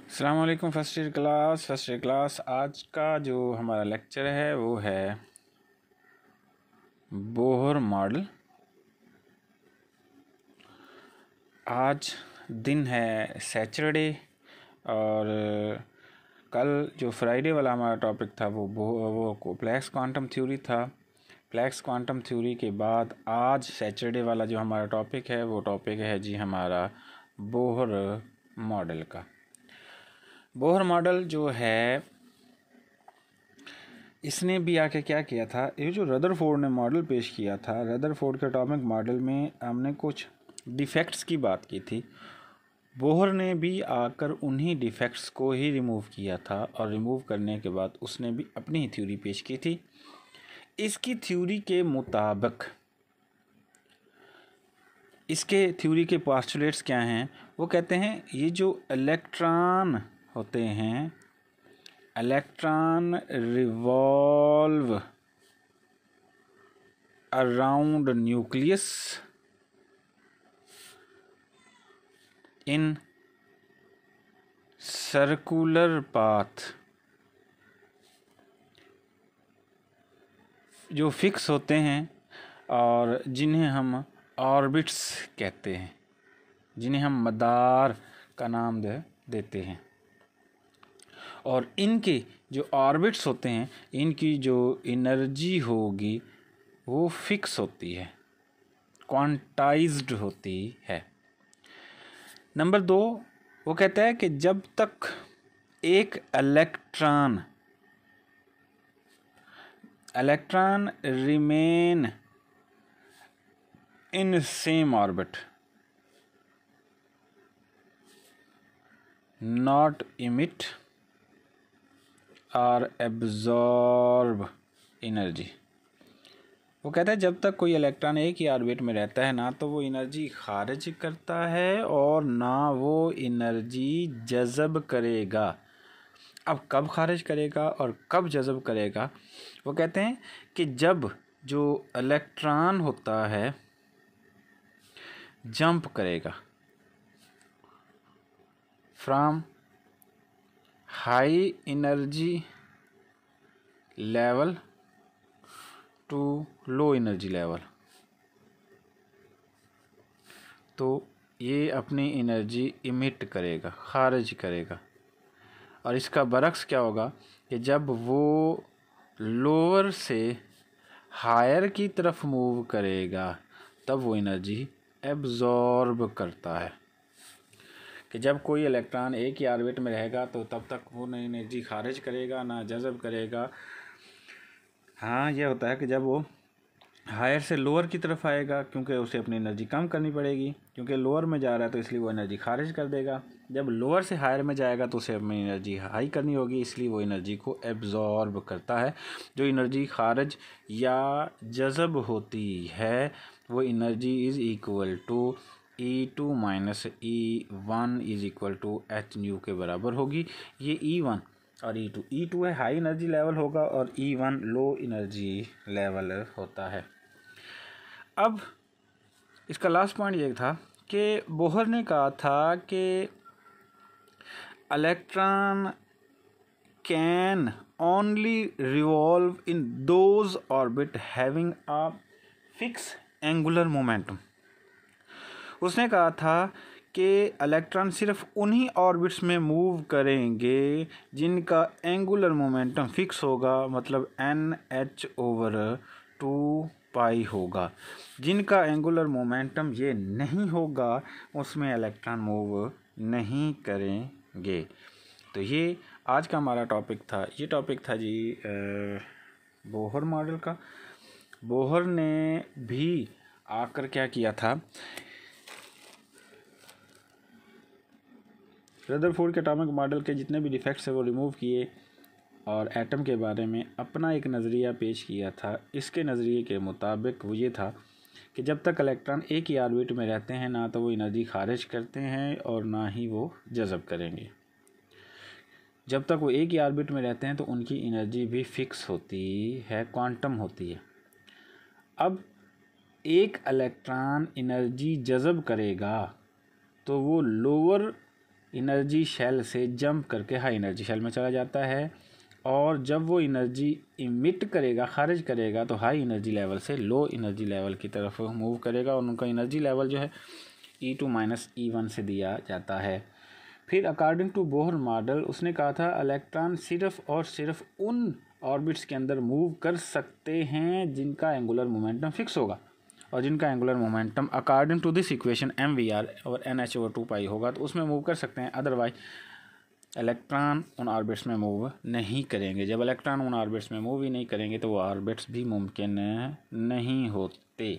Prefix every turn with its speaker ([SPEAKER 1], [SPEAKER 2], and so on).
[SPEAKER 1] अस्सलाम वालेकुम first year class. आज का जो हमारा लेक्चर है वो है बोहर मॉडल। आज दिन है सैटरडे और कल जो फ्राइडे वाला हमारा टॉपिक था वो प्लैंक्स क्वांटम थ्योरी था। प्लैंक्स क्वांटम थ्योरी के बाद आज सैटरडे वाला जो हमारा टॉपिक है वो टॉपिक है जी हमारा बोहर मॉडल का। बोहर मॉडल जो है इसने भी आके क्या किया था, ये जो रदरफोर्ड ने मॉडल पेश किया था, रदरफोर्ड के एटॉमिक मॉडल में हमने कुछ डिफेक्ट्स की बात की थी। बोहर ने भी आकर उन्हीं डिफेक्ट्स को ही रिमूव किया था और रिमूव करने के बाद उसने भी अपनी ही थ्योरी पेश की थी। इसकी थ्योरी के मुताबिक इसके थ्योरी के पोस्टुलेट्स क्या हैं, वो कहते हैं ये जो इलेक्ट्रॉन होते हैं, electron revolve around nucleus in circular path, जो फिक्स होते हैं और जिन्हें हम ऑर्बिट्स कहते हैं, जिन्हें हम मदार का नाम देते हैं। और इनके जो ऑर्बिट्स होते हैं, इनकी जो एनर्जी होगी वो फिक्स होती है, क्वांटाइज्ड होती है। नंबर 2, वो कहता है कि जब तक एक electron remain in same orbit, not emit और एब्जॉर्ब एनर्जी। वो कहता है जब तक कोई इलेक्ट्रॉन एक ही ऑर्बिट में रहता है ना तो वो एनर्जी खारिज करता है और ना वो एनर्जी जज़ब करेगा। अब कब खारिज करेगा और कब जज़ब करेगा, वो कहते हैं कि जब जो इलेक्ट्रॉन होता है जंप करेगा from high energy level to low energy level, तो ये अपनी एनर्जी इमिट करेगा, खारिज करेगा। और इसका बरक्स क्या होगा कि जब वो लोअर से हायर की तरफ मूव करेगा तब वो एनर्जी एब्जॉर्ब करता है। कि जब कोई इलेक्ट्रॉन एक ही ऑर्बिट में रहेगा तो तब तक वो ना एनर्जी खारिज करेगा ना जज़ब करेगा। हाँ, यह होता है कि जब वो हायर से लोअर की तरफ आएगा क्योंकि उसे अपनी एनर्जी कम करनी पड़ेगी, क्योंकि लोअर में जा रहा है तो इसलिए वो एनर्जी खारिज कर देगा। जब लोअर से हायर में जाएगा तो उसे अपनी एनर्जी हाई करनी होगी, इसलिए वो एनर्जी को एब्जॉर्ब करता है। जो एनर्जी खारिज या जज़ब होती है वो energy is equal to E2 minus E1 is equal to h nu के बराबर होगी। ये E1 और E2 है हाई एनर्जी लेवल होगा और E1 लो एनर्जी लेवल होता है। अब इसका लास्ट पॉइंट ये था कि बोहर ने कहा था कि electron can only revolve in those orbit having a fix angular momentum. उसने कहा था कि इलेक्ट्रॉन सिर्फ उन्हीं ऑर्बिट्स में मूव करेंगे जिनका एंगुलर मोमेंटम फिक्स होगा, मतलब NH/2 होगा। जिनका एंगुलर मोमेंटम ये नहीं होगा उसमें इलेक्ट्रॉन मूव नहीं करेंगे। तो ये आज का हमारा टॉपिक था। ये टॉपिक था जी बोहर मॉडल का। बोहर ने भी आकर क्या किया था, रदरफोर्ड के एटॉमिक मॉडल के जितने भी डिफेक्ट्स हैं वो रिमूव किए और एटम के बारे में अपना एक नज़रिया पेश किया था। इसके नज़रिए के मुताबिक वो ये था कि जब तक इलेक्ट्रॉन एक ही ऑर्बिट में रहते हैं ना तो वो एनर्जी खारिज करते हैं और ना ही वो जज़ब करेंगे। जब तक वो एक ही ऑर्बिट में रहते हैं तो उनकी एनर्जी भी फिक्स होती है, क्वांटम होती है। अब एक इलेक्ट्रॉन एनर्जी जज़ब करेगा तो वो लोअर एनर्जी शेल से जंप करके हाई एनर्जी शेल में चला जाता है, और जब वो एनर्जी इमिट करेगा, खारिज करेगा, तो हाई एनर्जी लेवल से लो एनर्जी लेवल की तरफ मूव करेगा, और उनका एनर्जी लेवल जो है E2 - E1 से दिया जाता है। फिर अकॉर्डिंग टू बोहर मॉडल उसने कहा था इलेक्ट्रॉन सिर्फ और सिर्फ उन ऑर्बिट्स के अंदर मूव कर सकते हैं जिनका एंगुलर मोमेंटम फिक्स होगा, और जिनका angular momentum according to this equation mvr और nh/2π होगा, तो उसमें मूव कर सकते हैं। अदरवाइज इलेक्ट्रॉन उन ऑर्बिट्स में मूव नहीं करेंगे। जब इलेक्ट्रॉन उन ऑर्बिट्स में मूव ही नहीं करेंगे तो वो ऑर्बिट्स भी मुमकिन नहीं होते।